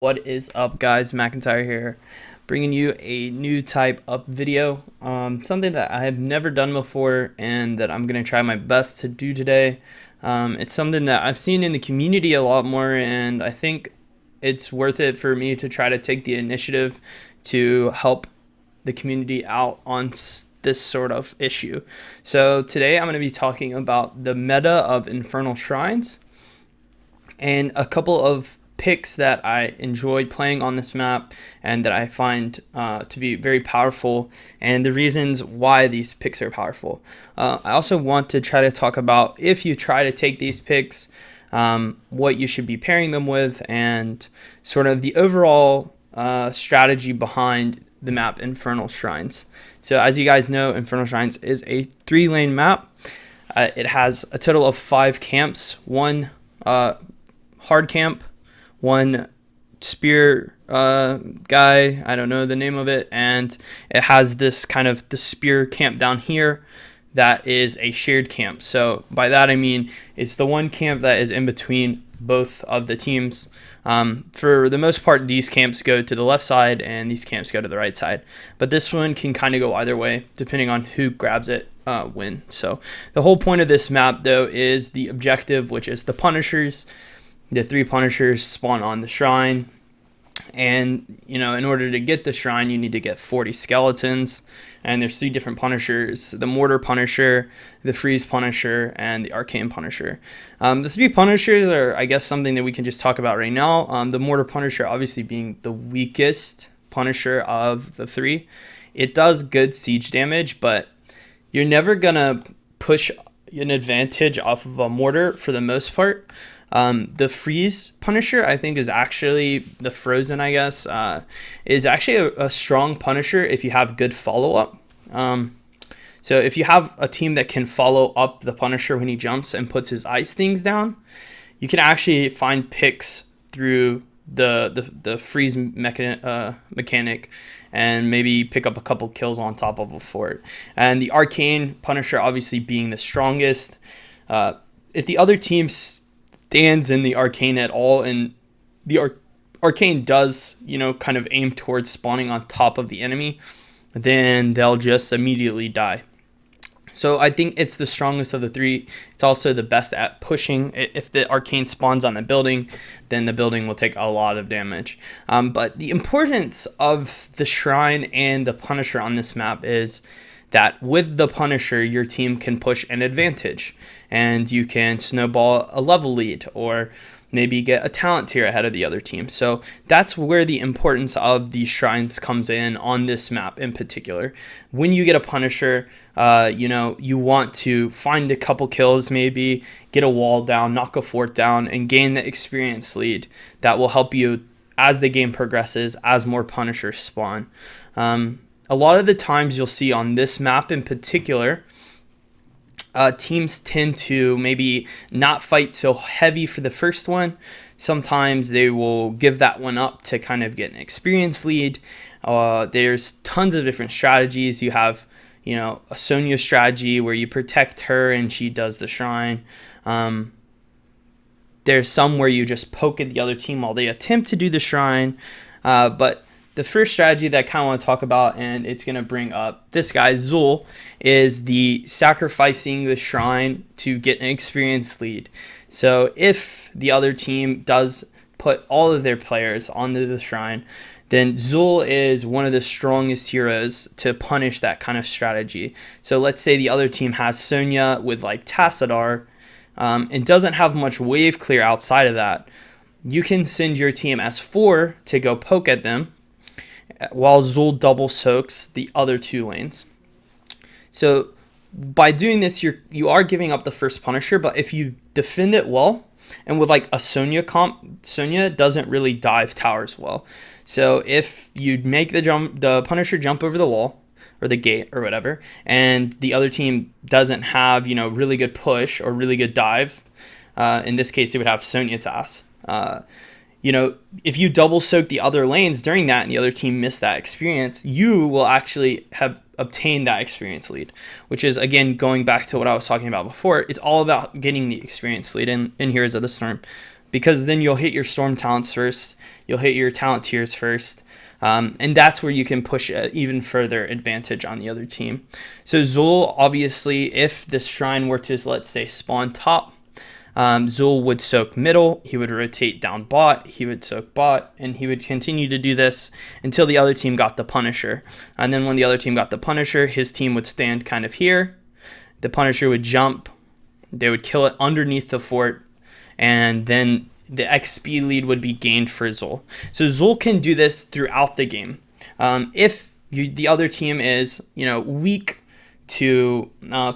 What is up, guys? McIntyre here, bringing you a new type of video. Something that I have never done before and that I'm going to try my best to do today. It's something that I've seen in the community a lot more, and I think it's worth it for me to try to take the initiative to help the community out on this sort of issue. So today I'm going to be talking about the meta of Infernal Shrines and a couple of picks that I enjoyed playing on this map and that I find to be very powerful, and the reasons why these picks are powerful. I also want to try to talk about, if you try to take these picks, what you should be pairing them with, and sort of the overall strategy behind the map Infernal Shrines. So as you guys know, Infernal Shrines is a 3-lane map. It has a total of 5 camps, one hard camp, one spear guy, I don't know the name of it, and it has this kind of the spear camp down here that is a shared camp. So by that I mean it's the one camp that is in between both of the teams. For the most part, these camps go to the left side and these camps go to the right side, but this one can kind of go either way depending on who grabs it win. So the whole point of this map, though, is the objective, which is the Punishers. The 3 Punishers spawn on the shrine, and in order to get the shrine you need to get 40 skeletons, and there's 3 different Punishers: the Mortar Punisher, the Freeze Punisher, and the Arcane Punisher. The 3 Punishers are, I guess, something that we can just talk about right now. The Mortar Punisher obviously being the weakest Punisher of the 3. It does good siege damage, but you're never gonna push an advantage off of a mortar for the most part. The Freeze Punisher, I think, is actually the Frozen, I guess, is actually a strong Punisher if you have good follow-up. So if you have a team that can follow up the Punisher when he jumps and puts his ice things down, you can actually find picks through the freeze mechanic and maybe pick up a couple kills on top of a fort. And the Arcane Punisher obviously being the strongest. If the other team stands in the Arcane at all, and the Arcane does, kind of aim towards spawning on top of the enemy, then they'll just immediately die. So I think it's the strongest of the 3. It's also the best at pushing. If the Arcane spawns on the building, then the building will take a lot of damage. But the importance of the Shrine and the Punisher on this map is that with the Punisher, your team can push an advantage, and you can snowball a level lead, or maybe get a talent tier ahead of the other team. So that's where the importance of these shrines comes in on this map in particular. When you get a Punisher, you want to find a couple kills, maybe get a wall down, knock a fort down, and gain the experience lead that will help you as the game progresses, as more Punishers spawn. A lot of the times you'll see on this map in particular, teams tend to maybe not fight so heavy for the first one. Sometimes they will give that one up to kind of get an experience lead. There's tons of different strategies. You have, a Sonya strategy where you protect her and she does the shrine. There's some where you just poke at the other team while they attempt to do the shrine. But the first strategy that I kind of want to talk about, and it's going to bring up this guy, Zul, is the sacrificing the shrine to get an experience lead. So if the other team does put all of their players onto the shrine, then Zul is one of the strongest heroes to punish that kind of strategy. So let's say the other team has Sonya with like Tassadar, and doesn't have much wave clear outside of that. You can send your team S4 to go poke at them, while Zul double soaks the other 2 lanes. So by doing this, you are giving up the first Punisher, but if you defend it well, and with like a Sonya comp, Sonya doesn't really dive towers well. So if you make the Punisher jump over the wall or the gate or whatever, and the other team doesn't have really good push or really good dive, in this case it would have Sonya's ass. If you double soak the other lanes during that and the other team missed that experience, you will actually have obtained that experience lead, which is, again, going back to what I was talking about before. It's all about getting the experience lead. And Heroes of the Storm, because then you'll hit your storm talents first, you'll hit your talent tiers first, and that's where you can push an even further advantage on the other team. So Zul, obviously, if this shrine were to, let's say, spawn top, Zul would soak middle, he would rotate down bot, he would soak bot, and he would continue to do this until the other team got the Punisher. And then when the other team got the Punisher, his team would stand kind of here, the Punisher would jump, they would kill it underneath the fort, and then the XP lead would be gained for Zul. So Zul can do this throughout the game. If the other team is, weak to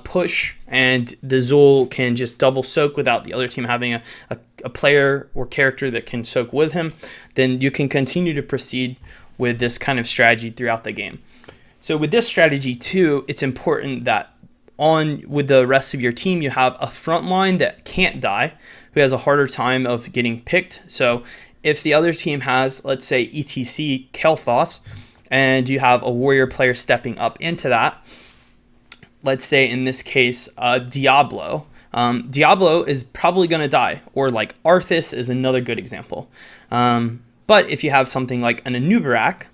push, and the Zul can just double soak without the other team having a player or character that can soak with him, then you can continue to proceed with this kind of strategy throughout the game. So with this strategy too, it's important that with the rest of your team, you have a front line that can't die, who has a harder time of getting picked. So if the other team has, let's say, ETC Kel'Thas, and you have a warrior player stepping up into that, let's say in this case, Diablo. Diablo is probably going to die, or like Arthas is another good example. But if you have something like an Anubarak,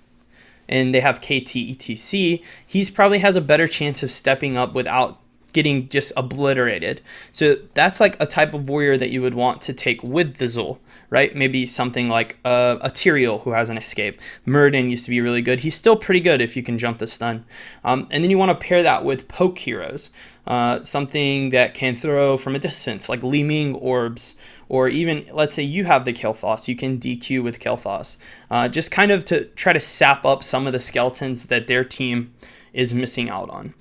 and they have KT ETC, he's probably has a better chance of stepping up without getting just obliterated. So that's like a type of warrior that you would want to take with the Zul, right? Maybe something like a Tyrael who has an escape. Muradin used to be really good. He's still pretty good if you can jump the stun. And then you want to pair that with poke heroes, something that can throw from a distance, like Li Ming orbs, or even, let's say you have the Kel'Thas, you can DQ with Kel'Thas, just kind of to try to sap up some of the skeletons that their team is missing out on.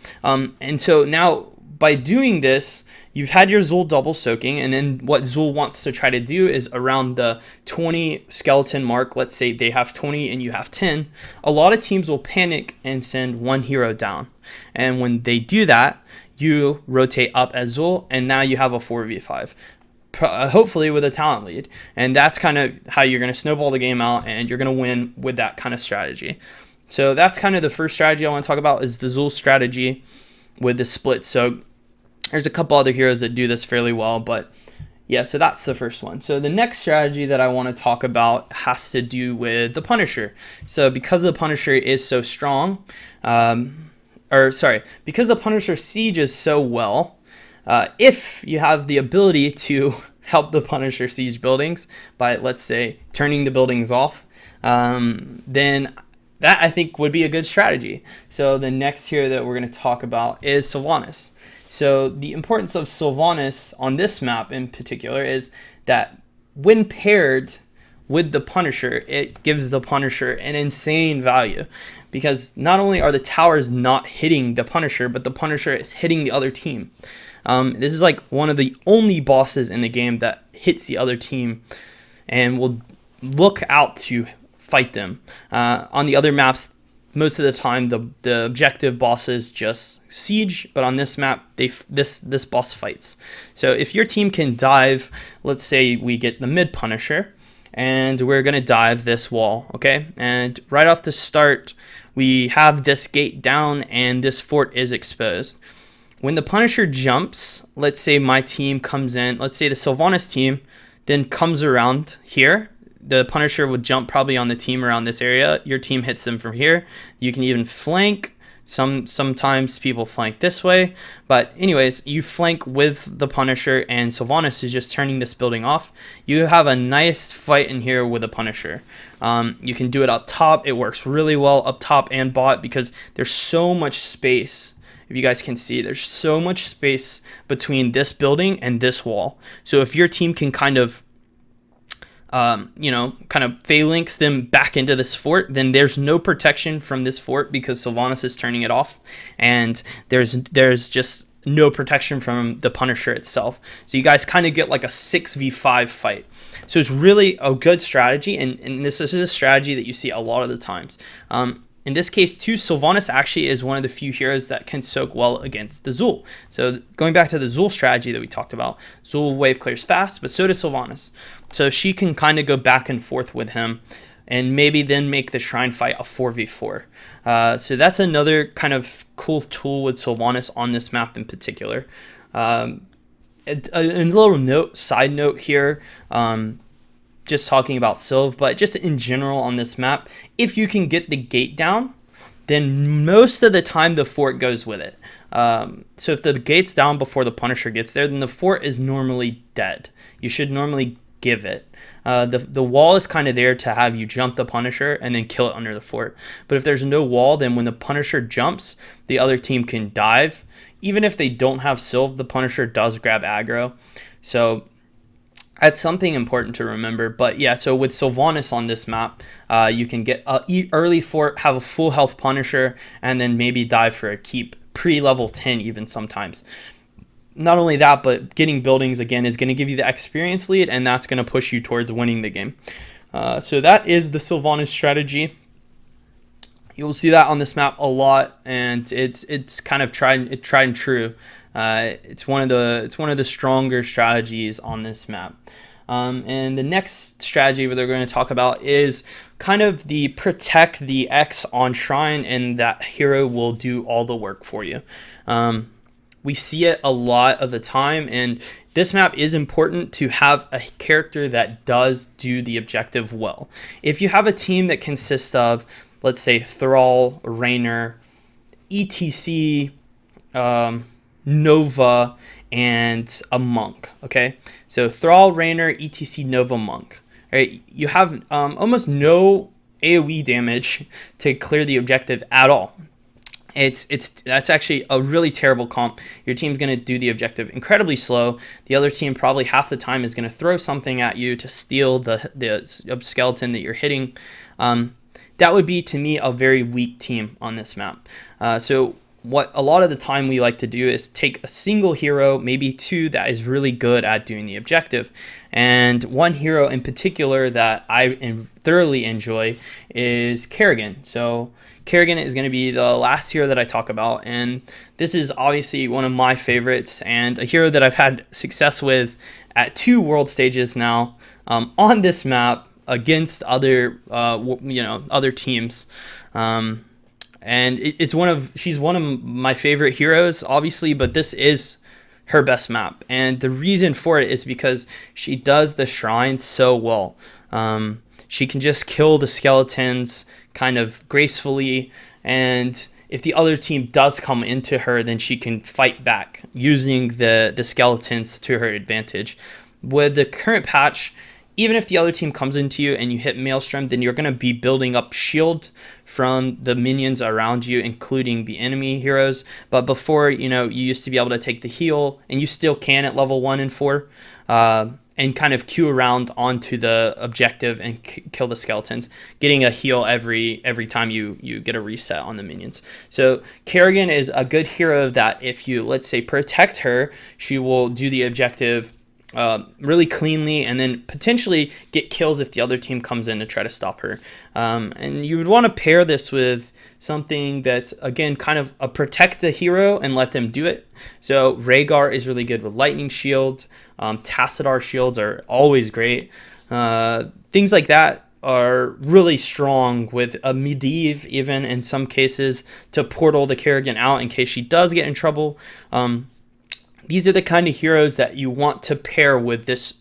And so now, by doing this, you've had your Zul double soaking, and then what Zul wants to try to do is around the 20 skeleton mark. Let's say they have 20 and you have 10. A lot of teams will panic and send one hero down. And when they do that, you rotate up as Zul, and now you have a 4v5. Hopefully with a talent lead. And that's kind of how you're going to snowball the game out, and you're going to win with that kind of strategy. So that's kind of the first strategy I want to talk about, is the Zul strategy with the split. So there's a couple other heroes that do this fairly well, but yeah, so that's the first one. So the next strategy that I want to talk about has to do with the Punisher. So because the Punisher is so strong, because the Punisher sieges so well, if you have the ability to help the Punisher siege buildings by, let's say, turning the buildings off, then that I think would be a good strategy. So the next hero that we're going to talk about is Sylvanas. So the importance of Sylvanas on this map in particular is that when paired with the Punisher, it gives the Punisher an insane value, because not only are the towers not hitting the Punisher, but the Punisher is hitting the other team. This is like one of the only bosses in the game that hits the other team and will look out to fight them. On the other maps, most of the time the objective bosses just siege, but on this map this boss fights. So if your team can dive, let's say we get the mid Punisher, and we're gonna dive this wall, okay? And right off the start, we have this gate down and this fort is exposed. When the Punisher jumps, let's say my team comes in, let's say the Sylvanas team then comes around here. The Punisher would jump probably on the team around this area. Your team hits them from here. You can even flank. Sometimes people flank this way. But anyways, you flank with the Punisher, and Sylvanas is just turning this building off. You have a nice fight in here with the Punisher. You can do it up top. It works really well up top and bot, because there's so much space. If you guys can see, there's so much space between this building and this wall. So if your team can kind of phalanx them back into this fort, then there's no protection from this fort because Sylvanas is turning it off, and there's just no protection from the Punisher itself. So you guys kind of get like a 6v5 fight. So it's really a good strategy, and this is a strategy that you see a lot of the times. In this case too, Sylvanas actually is one of the few heroes that can soak well against the Zul. So going back to the Zul strategy that we talked about, Zul wave clears fast, but so does Sylvanas. So she can kind of go back and forth with him, and maybe then make the shrine fight a 4v4. So that's another kind of cool tool with Sylvanas on this map in particular. A little side note here, just talking about Sylve, but just in general on this map, if you can get the gate down, then most of the time the fort goes with it. So if the gate's down before the Punisher gets there, then the fort is normally dead. You should normally give it. The wall is kind of there to have you jump the Punisher and then kill it under the fort. But if there's no wall, then when the Punisher jumps, the other team can dive. Even if they don't have Sylve, the Punisher does grab aggro. So that's something important to remember. But yeah, so with Sylvanas on this map, you can get an early fort, have a full health Punisher, and then maybe dive for a keep pre-level 10 even sometimes. Not only that, but getting buildings again is going to give you the experience lead, and that's going to push you towards winning the game. So that is the Sylvanas strategy. You'll see that on this map a lot, and it's kind of tried and true. It's one of the stronger strategies on this map. And the next strategy that we're going to talk about is kind of the protect the X on Shrine, and that hero will do all the work for you. We see it a lot of the time, and this map is important to have a character that does do the objective well. If you have a team that consists of, let's say, Thrall, Raynor, ETC, Nova, and a Monk, okay? So Thrall, Raynor, ETC, Nova, Monk. Right? You have almost no AoE damage to clear the objective at all. That's actually a really terrible comp. Your team's going to do the objective incredibly slow. The other team probably half the time is going to throw something at you to steal the skeleton that you're hitting. That would be, to me, a very weak team on this map. So what a lot of the time we like to do is take a single hero, maybe two, that is really good at doing the objective. And one hero in particular that I thoroughly enjoy is Kerrigan. So Kerrigan is going to be the last hero that I talk about, and this is obviously one of my favorites and a hero that I've had success with at 2 world stages now on this map against other other teams. And she's one of my favorite heroes, obviously, but this is her best map. And the reason for it is because she does the shrine so well. She can just kill the skeletons kind of gracefully, and if the other team does come into her, then she can fight back using the skeletons to her advantage. With the current patch, even if the other team comes into you and you hit Maelstrom, then you're going to be building up shield from the minions around you, including the enemy heroes. But before, you used to be able to take the heal, and you still can at level 1 and 4, and kind of queue around onto the objective and kill the skeletons, getting a heal every time you get a reset on the minions. So Kerrigan is a good hero that if you, let's say, protect her, she will do the objective really cleanly, and then potentially get kills if the other team comes in to try to stop her. And you would want to pair this with something that's, again, kind of a protect the hero and let them do it. So Rhaegar is really good with lightning shield. Tassadar shields are always great. Things like that are really strong, with a Medivh even in some cases to portal the Kerrigan out in case she does get in trouble. These are the kind of heroes that you want to pair with this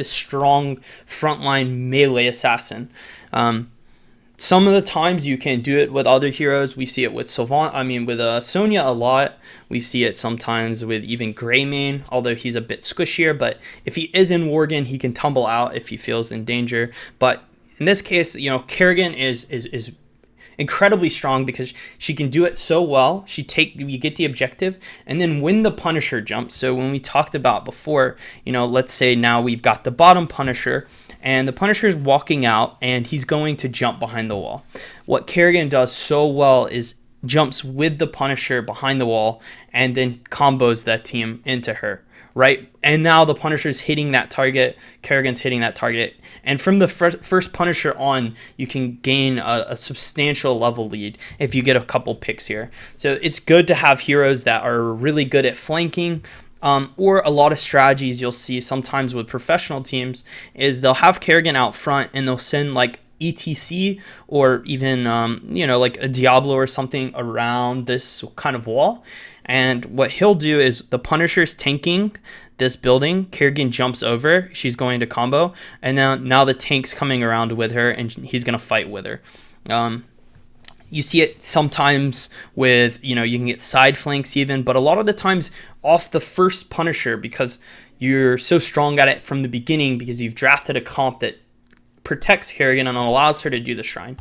strong frontline melee assassin. Some of the times you can do it with other heroes. We see it with Sonya a lot. We see it sometimes with even Greymane, although he's a bit squishier. But if he is in Worgen, he can tumble out if he feels in danger. But in this case, Kerrigan is incredibly strong because she can do it so well. You get the objective, and then when the Punisher jumps, so when we talked about before, let's say now we've got the bottom Punisher, and the Punisher is walking out, and he's going to jump behind the wall. What Kerrigan does so well is jumps with the Punisher behind the wall, and then combos that team into her. Right, and now the Punisher's hitting that target, Kerrigan's hitting that target, and from the first Punisher on, you can gain a substantial level lead if you get a couple picks here. So it's good to have heroes that are really good at flanking, or a lot of strategies you'll see sometimes with professional teams is they'll have Kerrigan out front and they'll send like ETC or even, like a Diablo or something around this kind of wall. And what he'll do is the Punisher's tanking this building. Kerrigan jumps over. She's going to combo. And now the tank's coming around with her, and he's going to fight with her. You see it sometimes with, you can get side flanks even, but a lot of the times off the first Punisher, because you're so strong at it from the beginning, because you've drafted a comp that protects Kerrigan and allows her to do the shrine.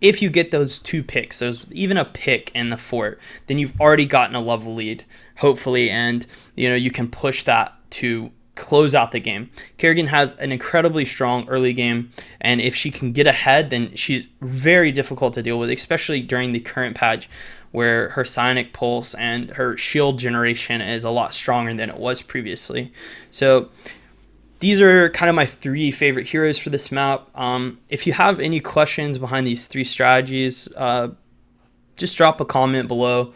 If you get those 2 picks, even a pick in the fort, then you've already gotten a level lead, hopefully, and you can push that to close out the game. Kerrigan has an incredibly strong early game, and if she can get ahead, then she's very difficult to deal with, especially during the current patch where her psionic pulse and her shield generation is a lot stronger than it was previously. So these are kind of my 3 favorite heroes for this map. If you have any questions behind these 3 strategies, just drop a comment below.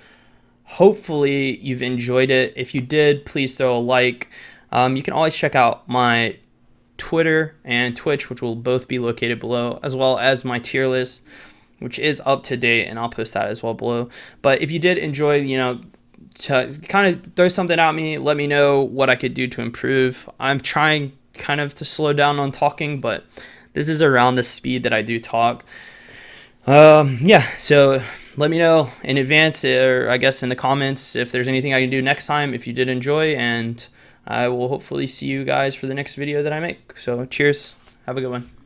Hopefully you've enjoyed it. If you did, please throw a like. You can always check out my Twitter and Twitch, which will both be located below, as well as my tier list, which is up to date, and I'll post that as well below. But if you did enjoy, to kind of throw something at me, let me know what I could do to improve. I'm trying kind of to slow down on talking, but this is around the speed that I do talk. Yeah, so let me know in advance, or I guess in the comments, if there's anything I can do next time if you did enjoy, and I will hopefully see you guys for the next video that I make. So cheers. Have a good one.